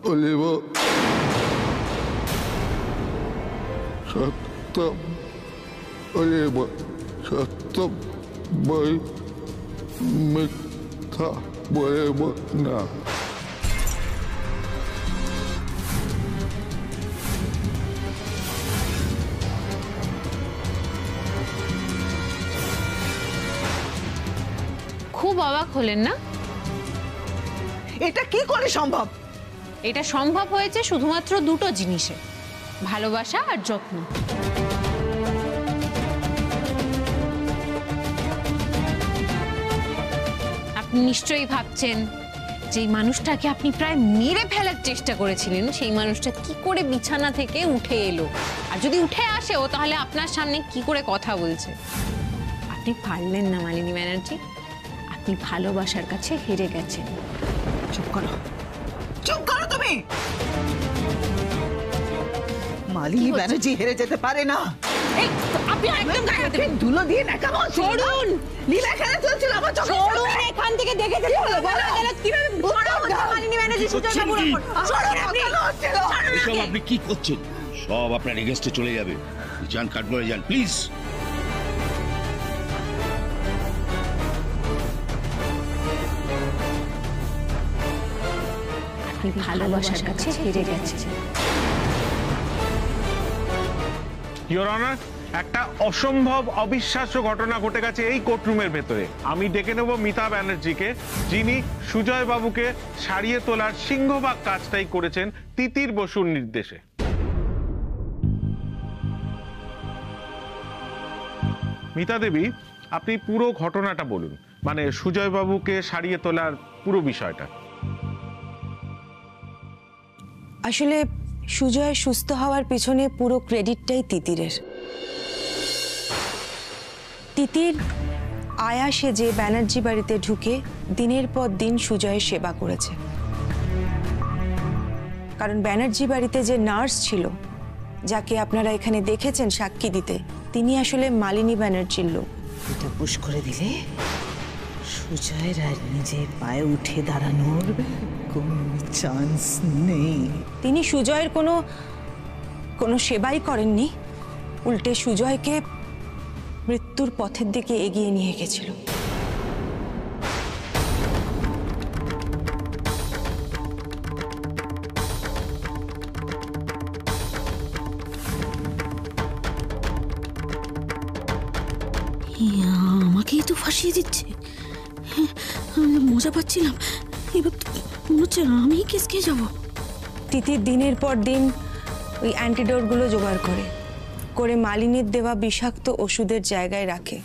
বলিব সত্যম, বলিব সত্যম, বই মিথ্যা বলিব না। খুব অবাক হলেন না? এটা কি করে সম্ভব? এটা সম্ভব হয়েছে শুধুমাত্র দুটো জিনিসে, ভালোবাসা আর যত্ন। আপনি নিশ্চয়ই ভাবছেন যে মানুষটাকে আপনি প্রায় মেরে ফেলার চেষ্টা করেছিলেন, সেই মানুষটা কি করে বিছানা থেকে উঠে এলো, আর যদি উঠে আসেও তাহলে আপনার সামনে কি করে কথা বলছে। আপনি পারলেন না মালিনী ব্যানার্জি, আপনি ভালোবাসার কাছে হেরে গেছেন। চুপ করো, চুপ করো তুমি। মালিনী ব্যানার্জি হেরে যেতে পারে না। এই আপনি একদম গায়ে হাত দেবেন। ধুলো দিয়ে নাকামো সরুন। লীলা খেলা চলছিল আমার চোখে। সরুন এখান থেকে, দেখে যেতে হলো। বলো কিভাবে মালিনী ব্যানার্জি সুজয় বাবুর উপর। সরুন আপনি। এসব আপনি কি করছেন? সব আপনার এগেস্টে চলে যাবে। যান কাঠগড়ে যান প্লিজ। আপনি ভালোবাসার কাছে হেরে গেছেন। ইওর অনার, একটা অসম্ভব অবিশ্বাস্য ঘটনা ঘটে গেছে এই কোর্টরুমের ভেতরে। আমি ডেকে নেব মিতা ব্যানার্জিকে, যিনি সুজয় বাবুকে সারিয়ে তোলার সিংহভাগ কাজটাই করেছেন তিতির বসুর নির্দেশে। মিতা দেবী, আপনি পুরো ঘটনাটা বলুন, মানে সুজয় বাবুকে সারিয়ে তোলার পুরো বিষয়টা। আসলে সুজয় সুস্থ হওয়ার পিছনে পুরো ক্রেডিটটাই তিতিরের। তিতির আয়া সেজে ব্যানার্জি বাড়িতে ঢুকে দিনের পর দিন সুজয়ের সেবা করেছে। কারণ ব্যানার্জি বাড়িতে যে নার্স ছিল, যাকে আপনারা এখানে দেখেছেন সাক্ষী দিতে, তিনি আসলে মালিনী ব্যানার্জির লোক। এটা পুশ করে দিলে সুজয়ের আর নিজের পায়ে উঠে দাঁড়ানোর কোনো চান্স নেই। তিনি সুজয়ের কোনো সেবাই করেননি, উল্টে সুজয়কে মৃত্যুর পথের দিকে এগিয়ে নিয়ে গেছিল। আমাকেই তো ফাঁসিয়ে দিচ্ছে। আমি মজা পাচ্ছিলাম, এবার মনে হচ্ছে আমি কেস খেয়ে যাবো। তিতির দিনের পর দিন ওই অ্যান্টিডোটগুলো জোগাড় করে মালিনীর দেওয়া বিষাক্ত ওষুধের জায়গায় রাখে।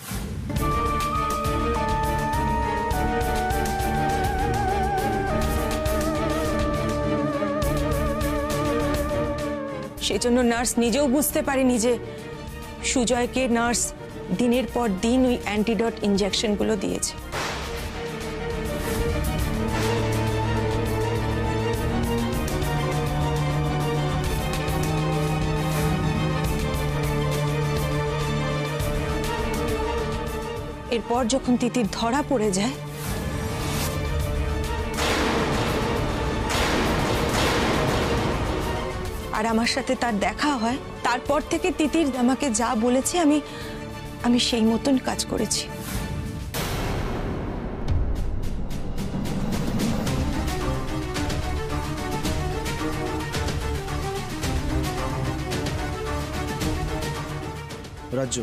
সেজন্য নার্স নিজেও বুঝতে পারেনি যে সুজয়কে নার্স দিনের পর দিন ওই অ্যান্টিডোট ইনজেকশনগুলো দিয়েছে। এরপর যখন তিতির ধরা পড়ে যায়, আর আমার সাথে তার দেখা হয়, তারপর থেকে তিতির আমাকে যা বলেছে আমি সেই মতন কাজ করেছি। রাজ্য,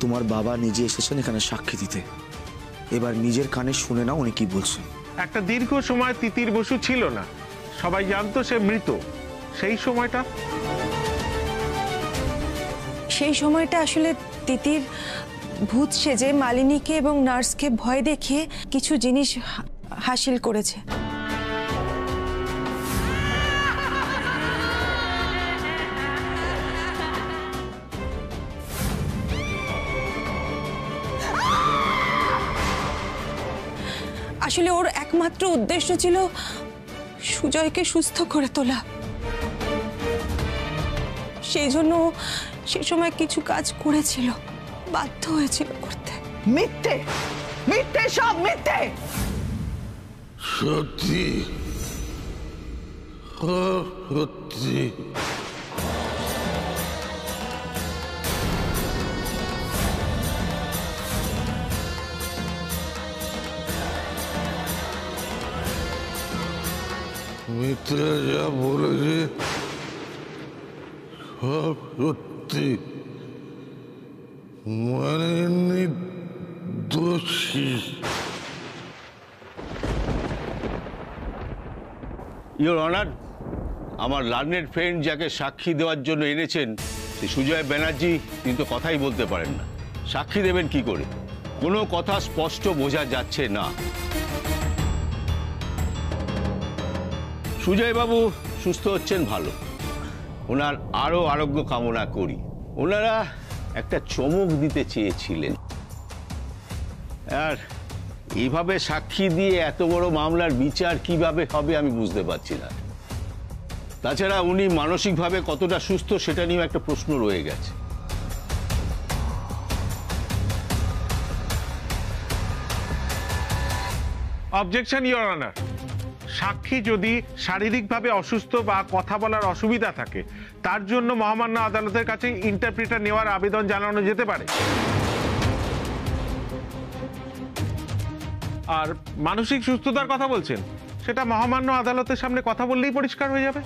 তোমার বাবা নিজে এসেছেন এখানে সাক্ষী দিতে। এবার নিজের কানে শুনে নাও উনি কি বলছেন। একটা দীর্ঘ সময় তিতির বসু ছিল না, সবাই জানতো সে মৃত। সেই সময়টা আসলে তিতির ভূত সেজে মালিনীকে এবং নার্সকে ভয় দেখিয়ে কিছু জিনিস হাসিল করেছে। আসলে ওর একমাত্র উদ্দেশ্য ছিল সুজয়কে সুস্থ করে তোলা। সেই জন্য সে সময় কিছু কাজ করেছিল, বাধ্য হয়েছিল করতে। মিথ্যে, মিথ্যে, সব মিথ্যে। সত্যি সত্যি মিত্রা যা বলেছে সব সত্যি, মানে দোষী। ইওর অনার, আমার লার্নেড ফ্রেন্ড যাকে সাক্ষী দেওয়ার জন্য এনেছেন সে সুজয় ব্যানার্জি, তিনি তো কথাই বলতে পারেন না। সাক্ষী দেবেন কি করে? কোনো কথা স্পষ্ট বোঝা যাচ্ছে না। সুজয় বাবু সুস্থ হচ্ছেন ভালো, ওনার আরো আরোগ্য কামনা করি। ওনারা একটা চমক দিতে চেয়েছিলেন, আর এইভাবে সাক্ষী দিয়ে এত বড় মামলার বিচার কিভাবে হবে আমি বুঝতে পারছি না। তাছাড়া উনি মানসিকভাবে কতটা সুস্থ সেটা নিয়েও একটা প্রশ্ন রয়ে গেছে। অবজেকশন ইওর অনার, সাক্ষী যদি শারীরিকভাবে অসুস্থ বা কথা বলার অসুবিধা থাকে তার জন্য মহামান্য আদালতের কাছে ইন্টারপ্রিটার নেওয়ার আবেদন জানানো যেতে পারে। আর মানসিক সুস্থতার কথা বলছেন, সেটা মহামান্য আদালতের সামনে কথা বললেই পরিষ্কার হয়ে যাবে।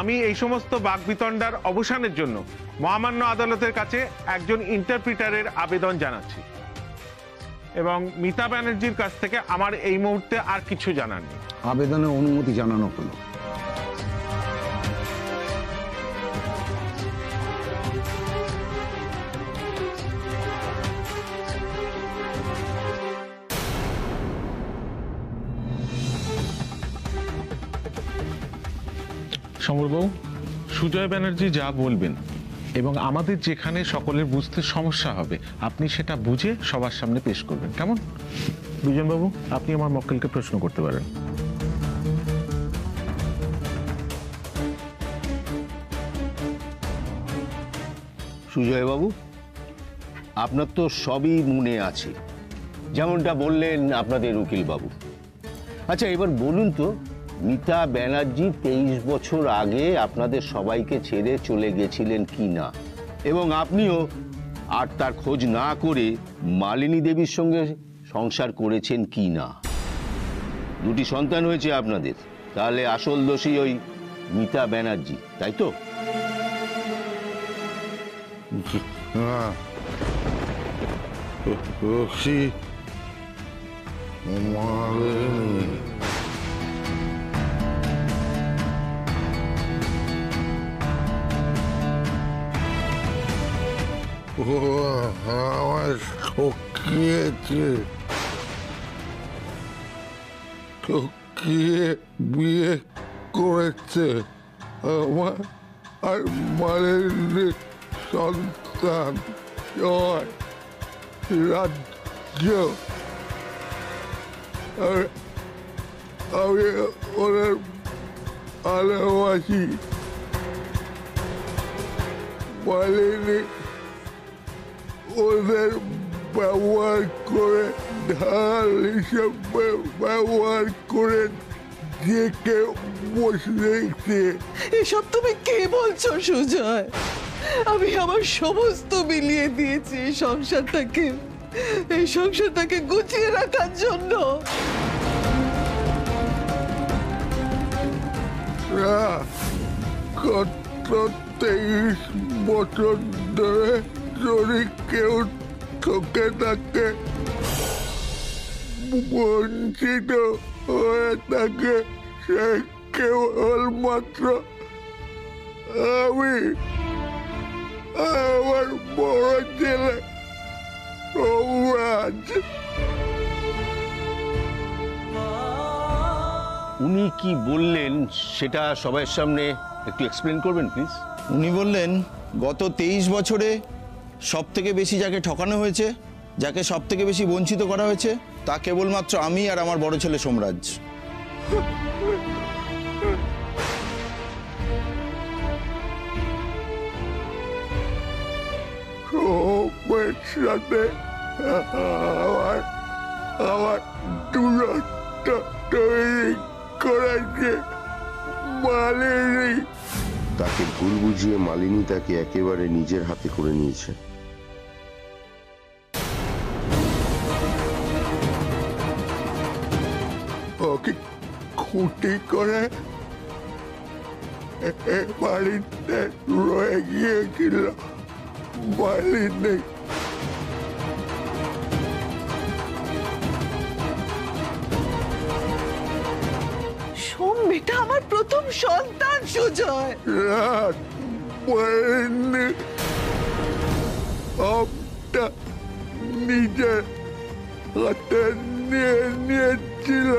আমি এই সমস্ত বাকবিতণ্ডার অবসানের জন্য মহামান্য আদালতের কাছে একজন ইন্টারপ্রিটারের আবেদন জানাচ্ছি, এবং মিতা ব্যানার্জির কাছ থেকে আমার এই মুহূর্তে আর কিছু জানার নেই। আবেদনের অনুমতি জানানো হলো। সমরবাবু, সুজয় ব্যানার্জি যা বলবেন এবং আমাদের যেখানে সকলের বুঝতে সমস্যা হবে আপনি সেটা বুঝে সবার সামনে পেশ করবেন, কেমন? বিজনবাবু, আপনি আমার মক্কেলকে প্রশ্ন করতে পারেন। সুজয় বাবু, আপনার তো সবই মনে আছে, যেমনটা বললেন আপনাদের উকিল বাবু। আচ্ছা, এবার বলুন তো, মিতা ব্যানার্জি 23 বছর আগে আপনাদের সবাইকে ছেড়ে চলে গেছিলেন কি না, এবং আপনিও আর তার খোঁজ না করে মালিনী দেবীর সঙ্গে সংসার করেছেন কি না? দুটি সন্তান হয়েছে আপনাদের, তাহলে আসল দোষী ওই মিতা ব্যানার্জি, তাই তো? হ্যাঁ, দোষী মালিনী। ও আমার ঠকিয়েছে, ঠকিয়ে বিয়ে করেছে আমার আর মালিনীর সন্তান জয় রাজ্য। আর আমি ওদের ভালোবাসি। মালিনী ওদের ব্যবহার করে, ঢাল হিসেবে ব্যবহার করে যে কেউ বসে। এসব তুমি কে বলছো সুজয়? আমি আমার সমস্ত বিলিয়ে দিয়েছি এই সংসারটাকে গুছিয়ে রাখার জন্য। গত 23 বছর ধরে যদি কেউ ঠকে থাকে, বঞ্চিত হয়ে থাকে, সে কেবলমাত্র আমি, আমার বড় ছেলে সৌরাজ। উনি কি বললেন সেটা সবার সামনে একটু এক্সপ্লেন করবেন প্লিজ? উনি বললেন গত 23 বছরে সব থেকে বেশি যাকে ঠকানো হয়েছে, যাকে সব থেকে বেশি বঞ্চিত করা হয়েছে, তা কেবলমাত্র আমি আর আমার বড় ছেলে সোমরাজ। সাথে আমার দূরত্ব তৈরি করেছে মালিনী। তাকে ভুল বুঝিয়ে মালিনী তাকে একেবারে নিজের হাতে করে নিয়েছে। ওকে খুঁটি করে বাড়িতে রয়ে গিয়েছিল মালিনী। সোম বেটা আমার প্রথম সন্তান সুজয়। রাত মালিনী সবটা নিজের হাতে নিয়ে নিয়েছিল।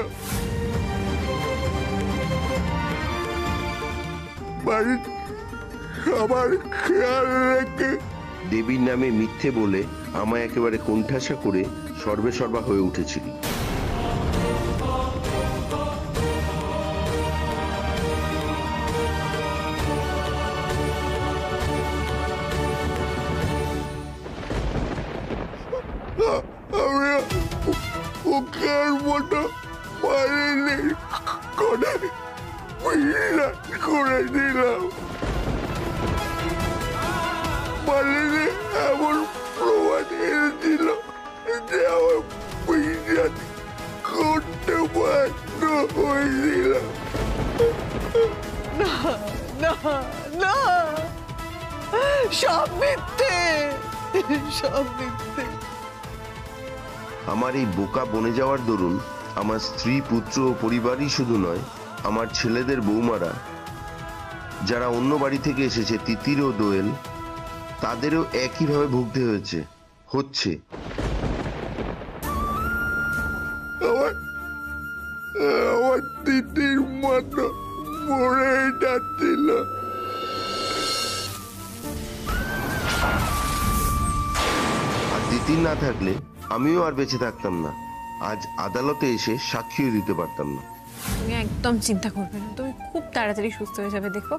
বাড়ির সবার খেয়াল রেখে দেবীর নামে মিথ্যে বলে আমায় একেবারে কোণঠাসা করে সর্বেসর্বা হয়ে উঠেছিল। আমি ওকের মতো মালিনী করে বিশ্বাস করে দিলাম। মালিনী এমন প্রমাণ এনেছিল যে আমার বিশ্বাস করতে বাধ্য হয়েছিলাম। না না না, সব মিথ্যে, সব মিথ্যে। আমার এই বোকা বনে যাওয়ার দরুন আমার স্ত্রী, পুত্র ও পরিবারই শুধু নয়, আমার ছেলেদের বৌমারা যারা অন্য বাড়ি থেকে এসেছে, তিতির ও দোয়েল, তাদেরও একইভাবে ভুগতে হচ্ছে। আমার তিতির মতো মরে যাচ্ছিল। আর তিতির না থাকলে আমিও আর বেঁচে থাকতাম না, আজ আদালতে এসে সাক্ষীও দিতে পারতাম না। তুমি একদম চিন্তা করবে না, তুমি খুব তাড়াতাড়ি সুস্থ হয়ে যাবে দেখো।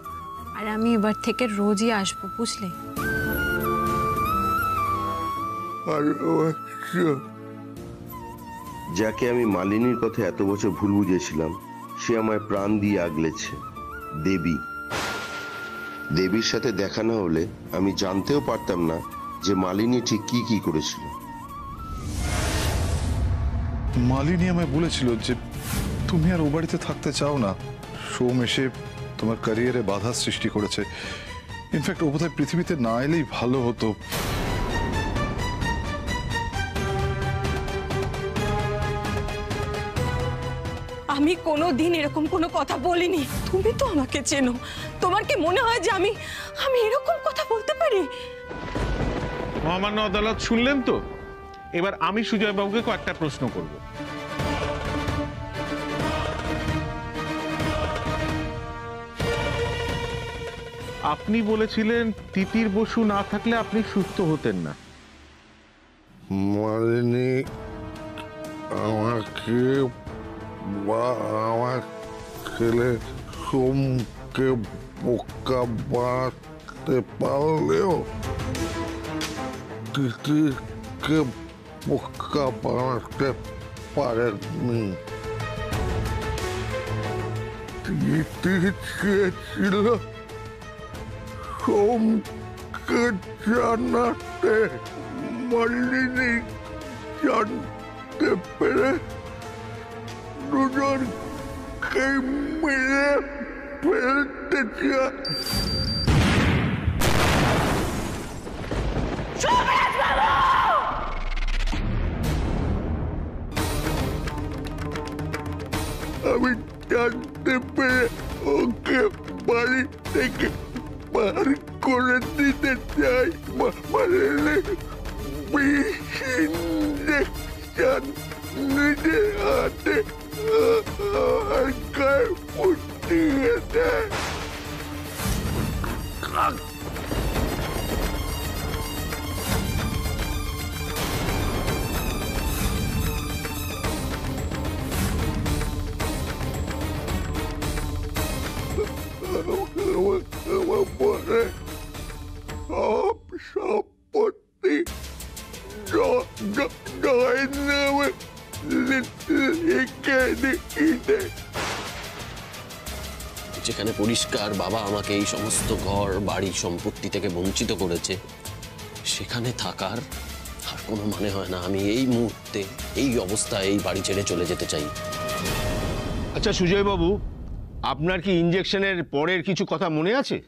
আর আমি এবার থেকে রোজই আসবো, বুঝলে? যাকে আমি মালিনীর কথা এত বছর ভুল বুঝেছিলাম, সে আমায় প্রাণ দিয়ে আগলেছে। দেবী। দেবীর সাথে দেখা না হলে আমি জানতেও পারতাম না যে মালিনী ঠিক কি কি করেছিল। মালিনী আমায় বলেছিল যে তুমি আর ও বাড়িতে থাকতে চাও না। সোম এসে তোমার ক্যারিয়ারে বাধা সৃষ্টি করেছে। ইনফ্যাক্ট ও বোধহয় পৃথিবীতে না এলেই ভালো হতো। আমি কোনোদিন এরকম কোনো কথা বলিনি। তুমি তো আমাকে চেনো, তোমার কি মনে হয় যে আমি এরকম কথা বলতে পারি? মহামান্য আদালত শুনলেন তো? এবার আমি সুজয় বাবুকে কয়েকটা প্রশ্ন করব। আপনি বলেছিলেন তিতির বসু না থাকলে আপনি সুস্থ হতেন না। মালিনী আমাকে বা আমার ছেলে সোমকে বোকা বানাতে পারলেও তিতিরকে বোকা বানাতে পারেনি। তিতির চেয়েছিল সোমকে জানাতে। মালিনী জানতে পেরে দুজনকে মেরে ফেলতে চায়। আমি জানতে পেরে ওকে বাড়ি থেকে বার করে দিতে চাই। মালিনী ইঞ্জেকশন নিজের হাতে আর গায়ে ফুটিয়ে দেয়। আমার পরে সব সম্পত্তি জয় নামে এখানে যেখানে পরিষ্কার বাবা আমাকে এই সমস্ত ঘর বাড়ি সম্পত্তি থেকে বঞ্চিত করেছে, সেখানে থাকার আর কোনো মানে হয় না। আমি এই মুহূর্তে এই অবস্থায় এই বাড়ি ছেড়ে চলে যেতে চাই। আচ্ছা সুজয় বাবু, আপনার কি ইনজেকশনের পরের কিছু কথা মনে আছে?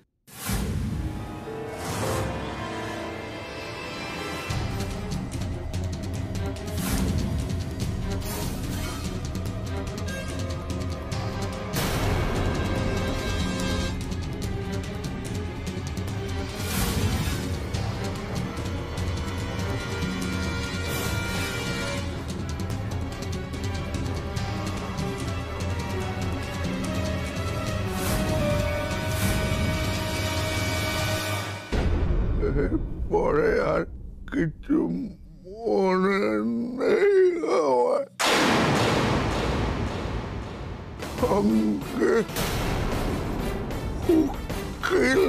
পরে আর কিছু মনে নেই আমার। সঙ্গে উকিল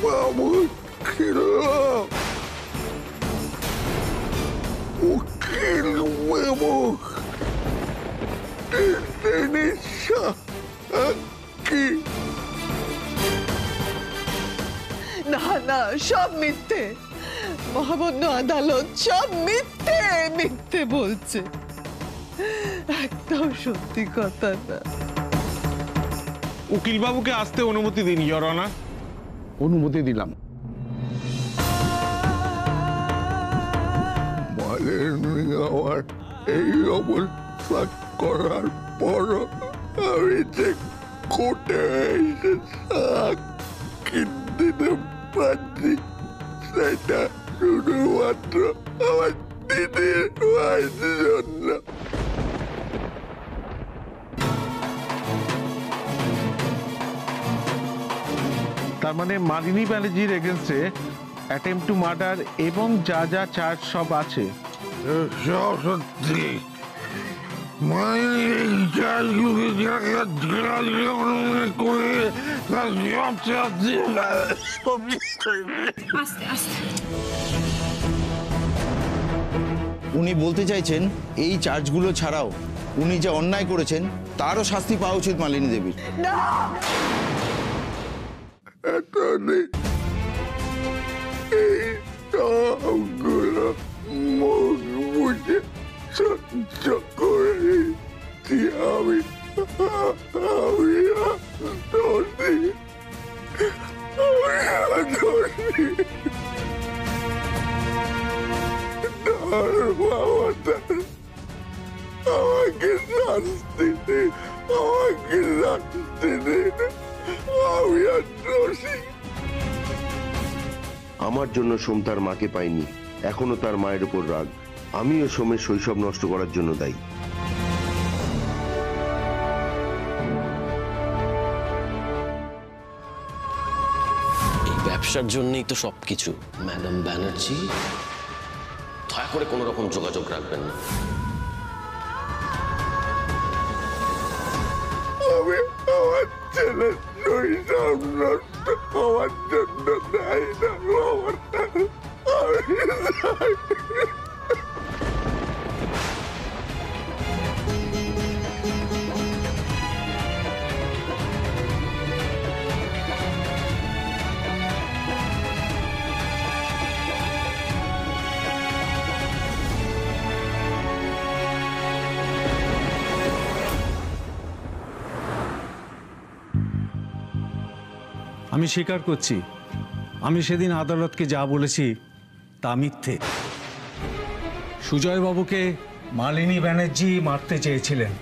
বাবু ছিল। উকিল বাবু তিনি সাক্ষী। না না, সব মিথ্যে। মহামান্য আদালত সব মিথ্যে মিথ্যে বলছে, একদম সত্যি কথা না। উকিল বাবুকে আসতে অনুমতি দিন ইওর অনার। অনুমতি দিলাম। মালিনী আমার এই অবস্থা করার পর আমি যে কোর্টে এসে সাক্ষী দিতে পারছি, সেটা শুধুমাত্র আমার দিদির ভাইয়ের জন্য। তার মানে মালিনী ব্যানার্জির এগেনস্টে অ্যাটেম্পট টু মার্ডার এবং যা যা চার্জ সব আছে। সব সত্যি। মালিনী এই চার্জগুলোকে করে সব সত্যি। উনি বলতে চাইছেন এই চার্জগুলো ছাড়াও উনি যে অন্যায় করেছেন তারও শাস্তি পাওয়া উচিত মালিনী দেবীর। এই সবগুলো মুখ বুঝে সহ্য করে আমি দোষী। আমাকে শাস্তি দিন, আমাকে শাস্তি দিন, আমি আর দোষী। আমার জন্য সোম তার মাকে পায়নি, এখনো তার মায়ের উপর রাগ। আমিও সোমের শৈশব নষ্ট করার জন্য দায়ী। এই ব্যবসার জন্যই তো সবকিছু। ম্যাডাম ব্যানার্জি, দয়া করে কোনো রকম যোগাযোগ রাখবেন না। আমি আমার ছেলের শৈশব নষ্ট হওয়ার জন্য দায়ী না। আমি স্বীকার করছি, আমি সেদিন আদালতকে যা বলেছি তা মিথ্যে। সুজয়বাবুকে মালিনী ব্যানার্জি মারতে চেয়েছিলেন,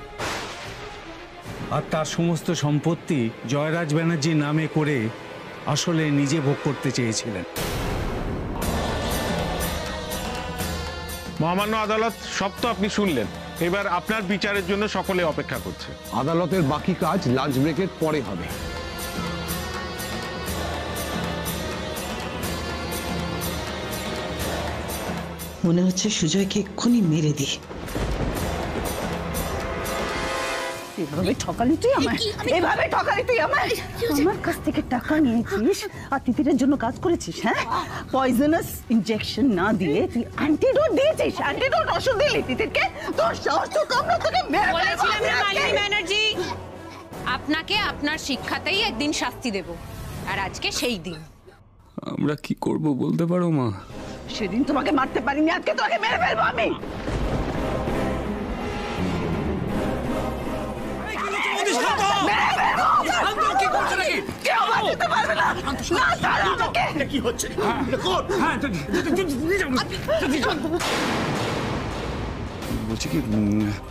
আর তার সমস্ত সম্পত্তি জয়রাজ ব্যানার্জির নামে করে আসলে নিজে ভোগ করতে চেয়েছিলেন। মহামান্য আদালত, সব তো আপনি শুনলেন। এবার আপনার বিচারের জন্য সকলে অপেক্ষা করছে। আদালতের বাকি কাজ লাঞ্চ ব্রেকের পরে হবে। মনে হচ্ছে সুজয়কে এক্ষুনি মেরে দিই। এভাবে ঠকালি তুই আমায়, এভাবে ঠকালি তুই আমায়। আমার কাছ থেকে টাকা নিয়েছিস আর তিতিরের জন্য কাজ করেছিস, হ্যাঁ? পয়জনাস ইনজেকশন না দিয়ে তুই অ্যান্টিডোট দিয়েছিস, অ্যান্টিডোট ওষুধ দিলি তিতিরকে। তোর সাহস তো কম না, তোকে মেরে বলেছিলাম না মালিনী ব্যানার্জি, আপনাকে আপনার শিক্ষাতেই একদিন শাস্তি দেব, আর আজকে সেই দিন। আমরা কি করব বলতে পারো মা? সেদিন তোমাকে মারতে পারিনি, আজকে তোমাকে মেরে ফেলবো আমি। বলছি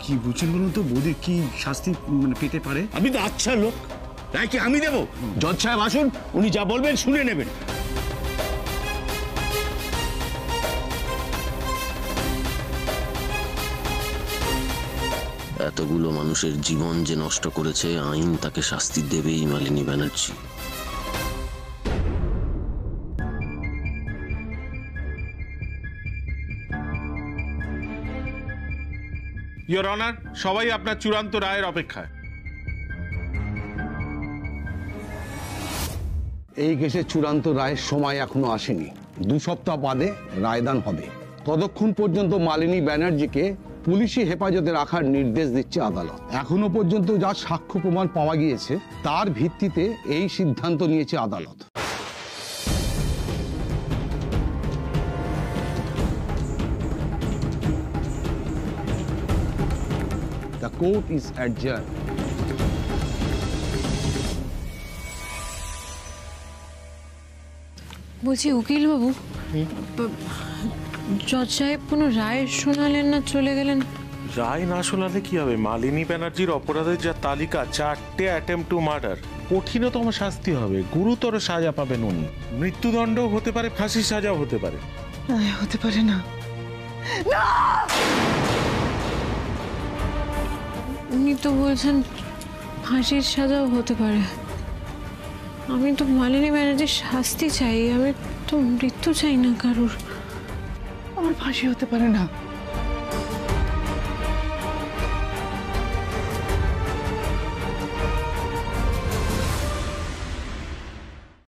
কি বলছেন বলুন তো, বৌদি কি শাস্তি মানে পেতে পারে? আমি তো আচ্ছা লোক, তাই কি আমি দেবো? জজ সাহেব আসুন, উনি যা বলবেন শুনে নেবেন। এতগুলো মানুষের জীবন যে নষ্ট করেছে, আইন তাকে শাস্তি দেবেই মালিনী ব্যানার্জি। ইয়োর অনার, সবাই আপনার চূড়ান্ত রায়ের অপেক্ষায়। এই কেসের চূড়ান্ত রায়ের সময় এখনো আসেনি। 2 সপ্তাহ বাদে রায়দান হবে। ততক্ষণ পর্যন্ত মালিনী ব্যানার্জিকে পুলিশি হেফাজতে রাখার নির্দেশ দিচ্ছে আদালত। এখনো পর্যন্ত যা সাক্ষ্য প্রমাণ পাওয়া গিয়েছে তার ভিত্তিতে এই সিদ্ধান্ত নিয়েছে আদালত। The court is adjourned. বলছি উকিল বাবু, জজ সাহেব কোনো রায় শোনালেন না, চলে গেলেন। রায় না শোনালে কি হবে? মালিনী ব্যানার্জির অপরাধের যা তালিকা, 4টে অ্যাটেম্প টু মার্ডার, কঠিনতম শাস্তি হবে, গুরুতর সাজা পাবেন উনি। মৃত্যুদণ্ডও হতে পারে, ফাঁসির সাজাও হতে পারে। হতে পারে না। উনি তো বলছেন ফাঁসির সাজাও হতে পারে। আমি তো মালিনী ব্যানার্জির শাস্তি চাই, আমি তো মৃত্যু চাই না কারোর। আমার ফাঁসি হতে পারে না।